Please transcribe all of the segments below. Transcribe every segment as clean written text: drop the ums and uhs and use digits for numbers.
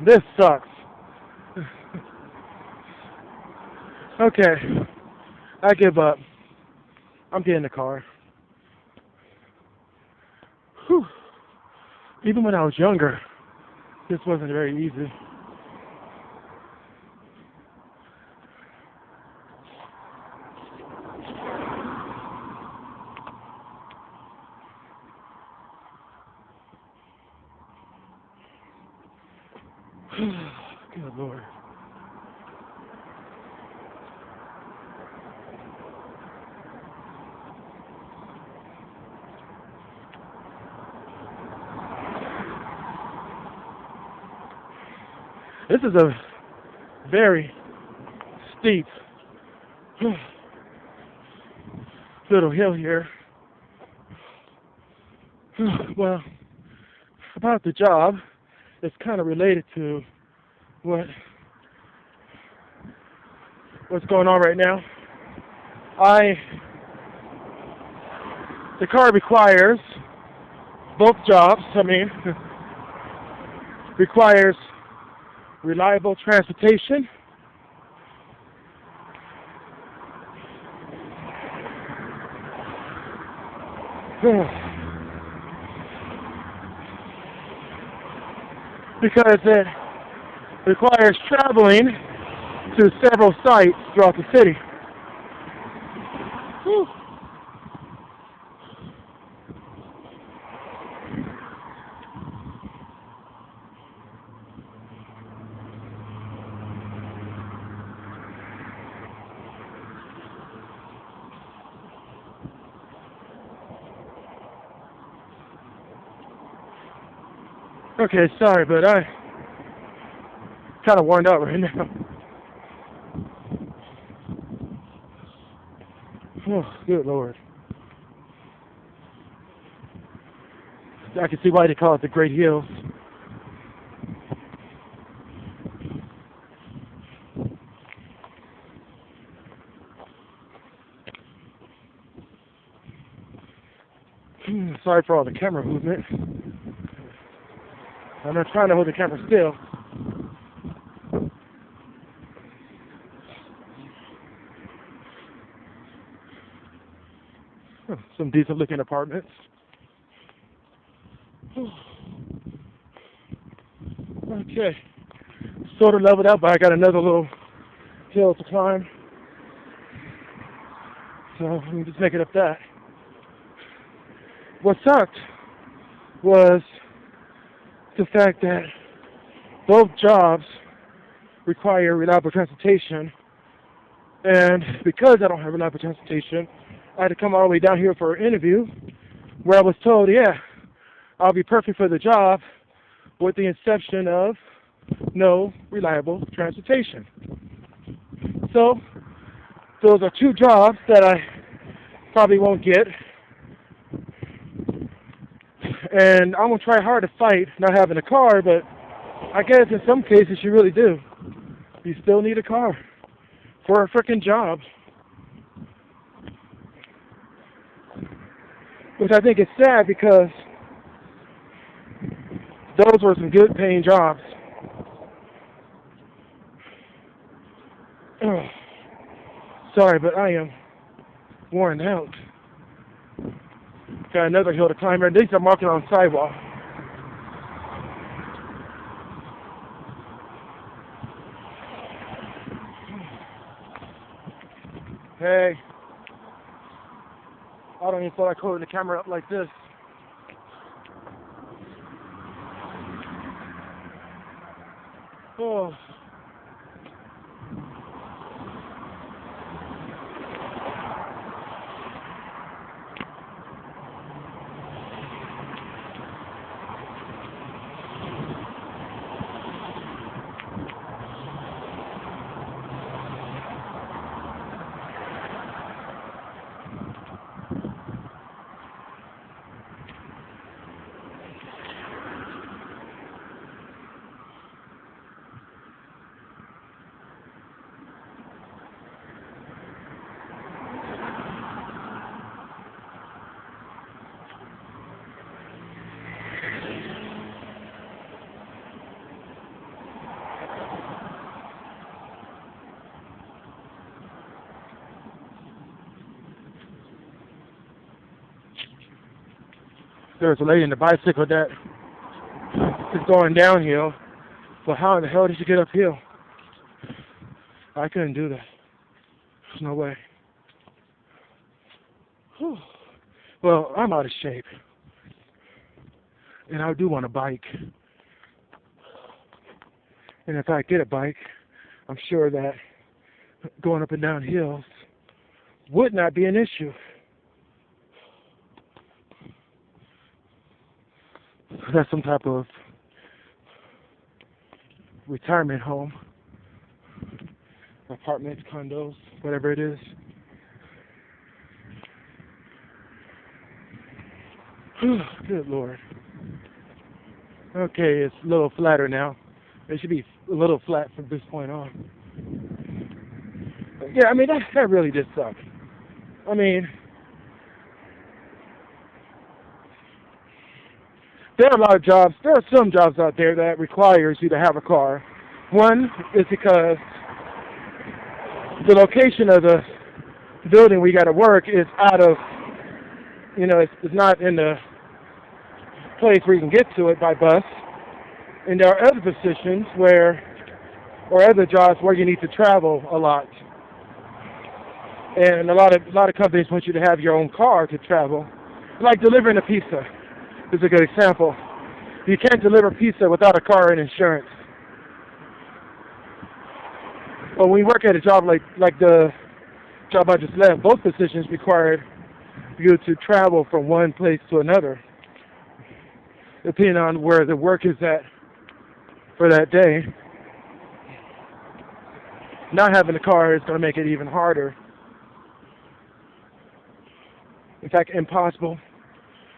This sucks. Okay, I give up. I'm getting in the car. Whew. Even when I was younger, this wasn't very easy. Good Lord. This is a very steep little hill here. Well, about the job, it's kind of related to what's going on right now. The car requires both jobs. Requires reliable transportation. Because it requires traveling to several sites throughout the city. Whew. Okay, sorry, but I kind of worn out right now. Oh, good Lord. I can see why they call it the Great Hills. Sorry for all the camera movement. I'm not trying to hold the camera still. Some decent looking apartments. Okay. Sort of leveled out, but I got another little hill to climb. So I'm just making up that. What sucked was the fact that both jobs require reliable transportation, and because I don't have reliable transportation, I had to come all the way down here for an interview where I was told, yeah, I'll be perfect for the job with the exception of no reliable transportation. So those are two jobs that I probably won't get, and I'm going to try hard to fight not having a car, but I guess in some cases you really do. You still need a car for a freaking job. Which I think is sad because those were some good paying jobs. Sorry, but I am worn out. Got another hill to climb. At least I'm walking on the sidewalk. Hey. I don't even feel like holding the camera up like this. Oh. There was a lady in the bicycle that is going downhill, but how in the hell did she get uphill? I couldn't do that. There's no way. Whew. Well, I'm out of shape, and I do want a bike. And if I get a bike, I'm sure that going up and down hills would not be an issue. That's some type of retirement home, apartments, condos, whatever it is. Good Lord. Okay, it's a little flatter now. It should be a little flat from this point on. Yeah, I mean, that really did suck. I mean, there are a lot of jobs, there are some jobs out there that requires you to have a car. One is because the location of the building where you got to work is out of, it's not in the place where you can get to it by bus. And there are other positions or other jobs where you need to travel a lot. And a lot of companies want you to have your own car to travel. Like delivering a pizza is a good example. You can't deliver pizza without a car and insurance. But when you work at a job like the job I just left, both positions required you to travel from one place to another, depending on where the work is at for that day. Not having a car is going to make it even harder. In fact, impossible.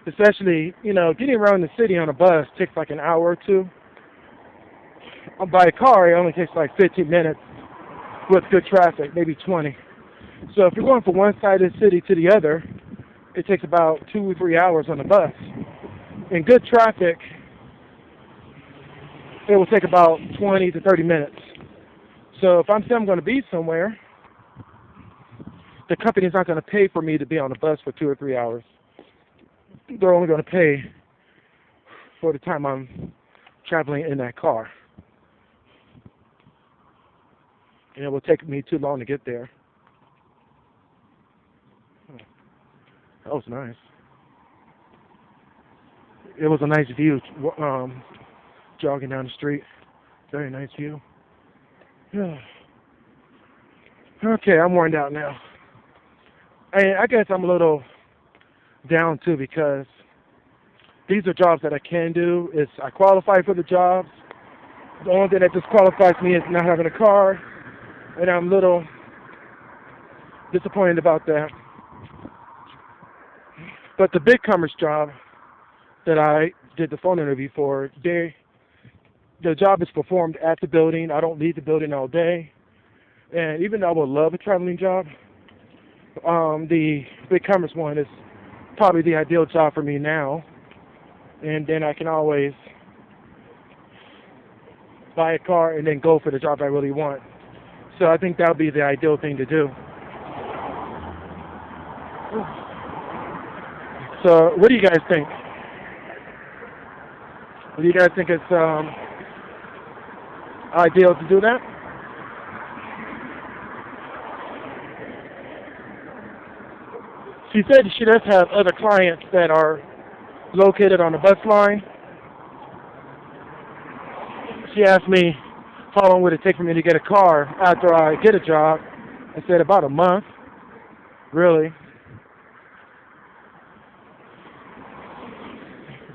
Especially, getting around the city on a bus takes like an hour or two. By a car, it only takes like 15 minutes with good traffic, maybe 20. So if you're going from one side of the city to the other, it takes about 2 or 3 hours on the bus. In good traffic, it will take about 20 to 30 minutes. So if I'm saying I'm going to be somewhere, the company's not going to pay for me to be on the bus for 2 or 3 hours. They're only going to pay for the time I'm traveling in that car. And it will take me too long to get there. That was nice. It was a nice view, jogging down the street. Very nice view. Okay, I'm worn out now. I guess I'm a little down too because these are jobs that I can do. I qualify for the jobs. The only thing that disqualifies me is not having a car, and I'm a little disappointed about that. But the big commerce job that I did the phone interview for, the job is performed at the building. I don't leave the building all day. And even though I would love a traveling job, the big commerce one is probably the ideal job for me now. And then I can always buy a car and then go for the job I really want. So I think that would be the ideal thing to do. So what do you guys think? Do you guys think it's ideal to do that? She said she does have other clients that are located on the bus line. She asked me how long would it take for me to get a car after I get a job. I said about a month, really.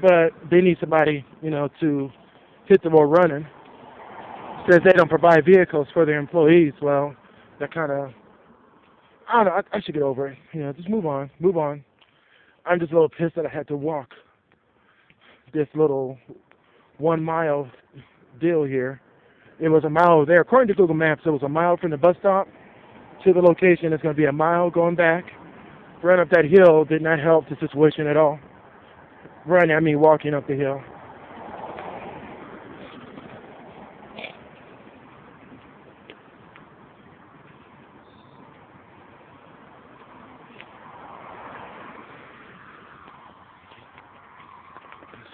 But they need somebody, to hit the road running. Says they don't provide vehicles for their employees. Well, that kind of, I don't know, I should get over it. Just move on. I'm just a little pissed that I had to walk this little 1 mile deal here. It was a mile there. According to Google Maps, it was a mile from the bus stop to the location. It's going to be a mile going back. Running up that hill did not help the situation at all. Running, I mean walking up the hill.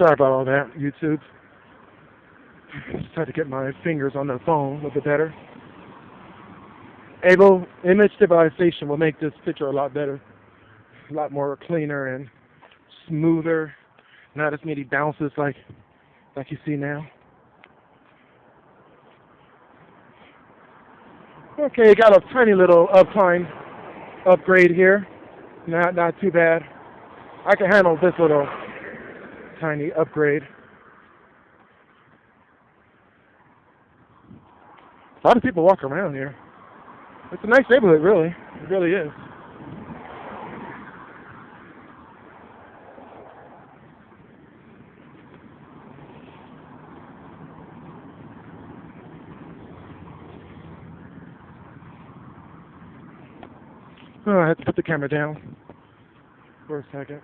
Sorry about all that, YouTube. Just had to get my fingers on the phone a little bit better. Image stabilization will make this picture a lot better, a lot more cleaner and smoother, not as many bounces like you see now. Okay, got a tiny little upgrade here. Not too bad. I can handle this little tiny upgrade. A lot of people walk around here. It's a nice neighborhood, really. It really is. Oh, I have to put the camera down for a second.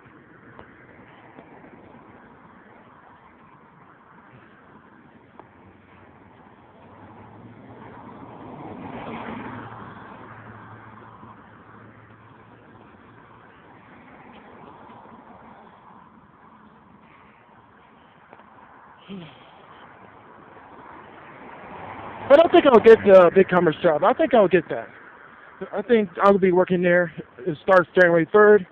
I don't think I'll get the big commerce job. I think I'll get that. I think I'll be working there. It starts January 3rd.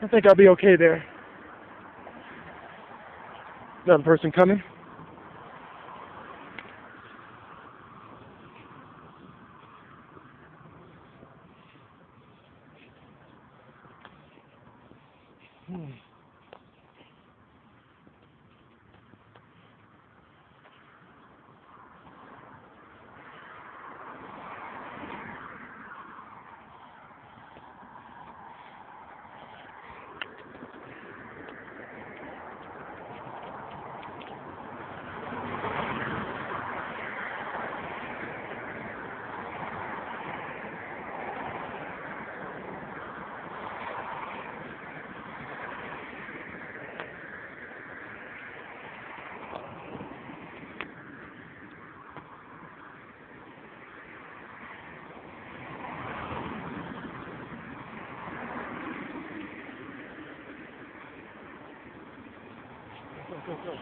I think I'll be okay there. Another person coming. Go.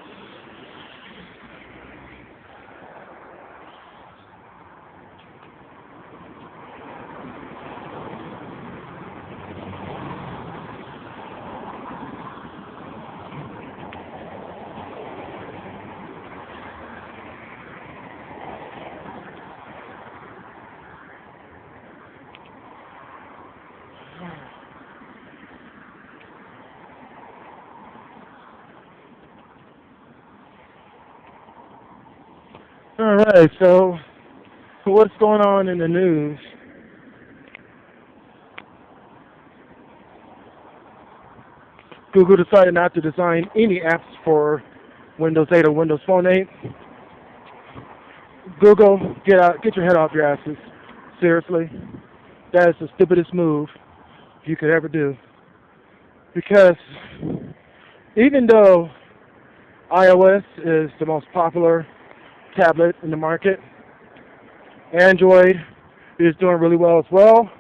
All right, so what's going on in the news? Google decided not to design any apps for Windows 8 or Windows Phone 8. Google, get your head off your asses. Seriously, that is the stupidest move you could ever do. Because even though iOS is the most popular tablet in the market, Android is doing really well as well.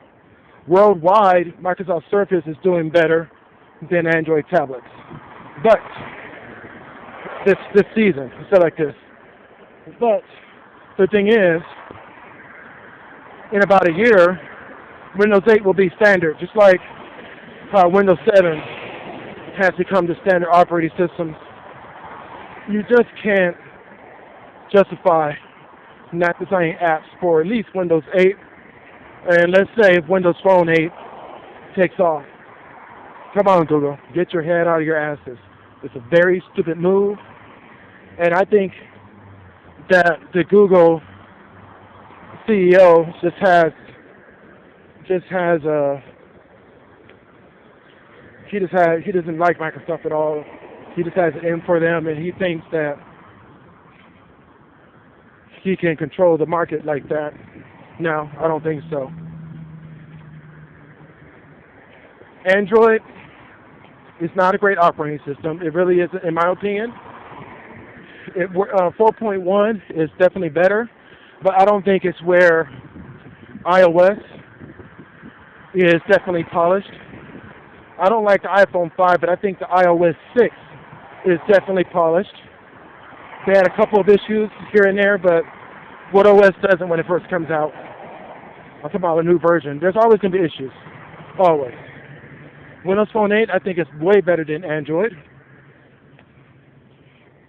Worldwide, Microsoft Surface is doing better than Android tablets. But this season, it's like this. But the thing is, in about a year, Windows 8 will be standard, just like how Windows 7 has become the standard operating system. You just can't justify not designing apps for at least Windows 8, and let's say if Windows Phone 8 takes off. Come on, Google, get your head out of your asses. It's a very stupid move, and I think that the Google CEO just has he doesn't like Microsoft at all. He just has it in for them, and he thinks that he can control the market like that. No, I don't think so. Android is not a great operating system. It really isn't, in my opinion. 4.1 is definitely better, but I don't think it's where iOS is definitely polished. I don't like the iPhone 5, but I think the iOS 6 is definitely polished. They had a couple of issues here and there, but what OS doesn't when it first comes out? I'm talking about a new version. There's always going to be issues. Always. Windows Phone 8, I think, is way better than Android.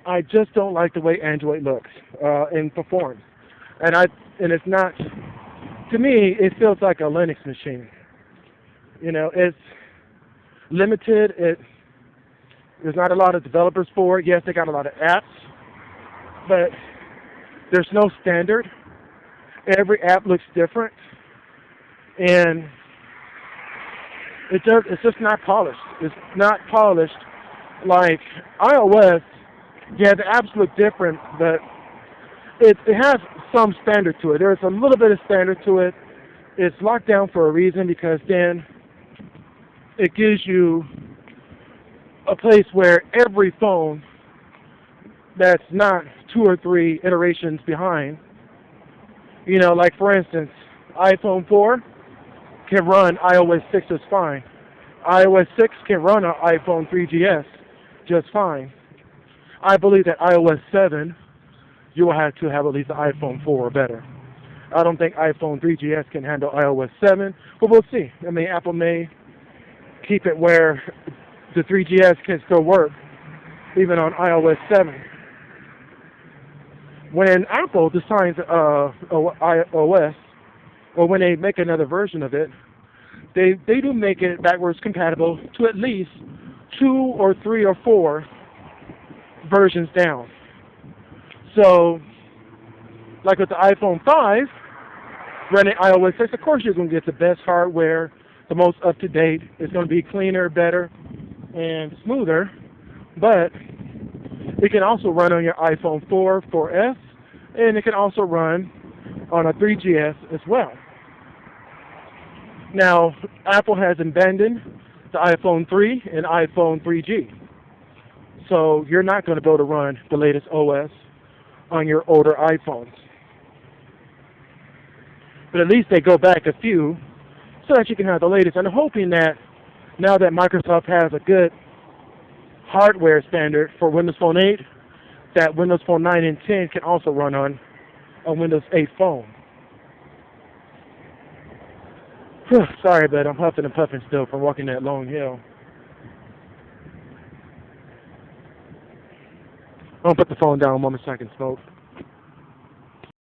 I just don't like the way Android looks and performs. And it's not, to me, it feels like a Linux machine. You know, it's limited. There's not a lot of developers for it. Yes, they got a lot of apps, but there's no standard. Every app looks different, and it's just not polished. It's not polished like iOS. Yeah, the apps look different, but it has some standard to it. There's a little bit of standard to it. It's locked down for a reason, because then it gives you a place where every phone that's not 2 or 3 iterations behind, you know, like for instance, iPhone 4 can run iOS 6 just fine. iOS 6 can run an iPhone 3GS just fine. I believe that iOS 7, you will have to have at least an iPhone 4 or better. I don't think iPhone 3GS can handle iOS 7, but we'll see. I mean, Apple may keep it where the 3GS can still work, even on iOS 7. When Apple designs iOS, or when they make another version of it, they do make it backwards compatible to at least 2 or 3 or 4 versions down. So, like with the iPhone 5, running iOS 6, of course you're going to get the best hardware, the most up-to-date. It's going to be cleaner, better, and smoother. But it can also run on your iPhone 4, 4S, and it can also run on a 3GS as well. Now, Apple has abandoned the iPhone 3 and iPhone 3G. So you're not going to be able to run the latest OS on your older iPhones. But at least they go back a few so that you can have the latest. And I'm hoping that now that Microsoft has a good hardware standard for Windows Phone 8, that Windows Phone 9 and 10 can also run on a Windows 8 phone. Sorry, but I'm huffing and puffing still from walking that long hill. I'm going to put the phone down 1 second, smoke.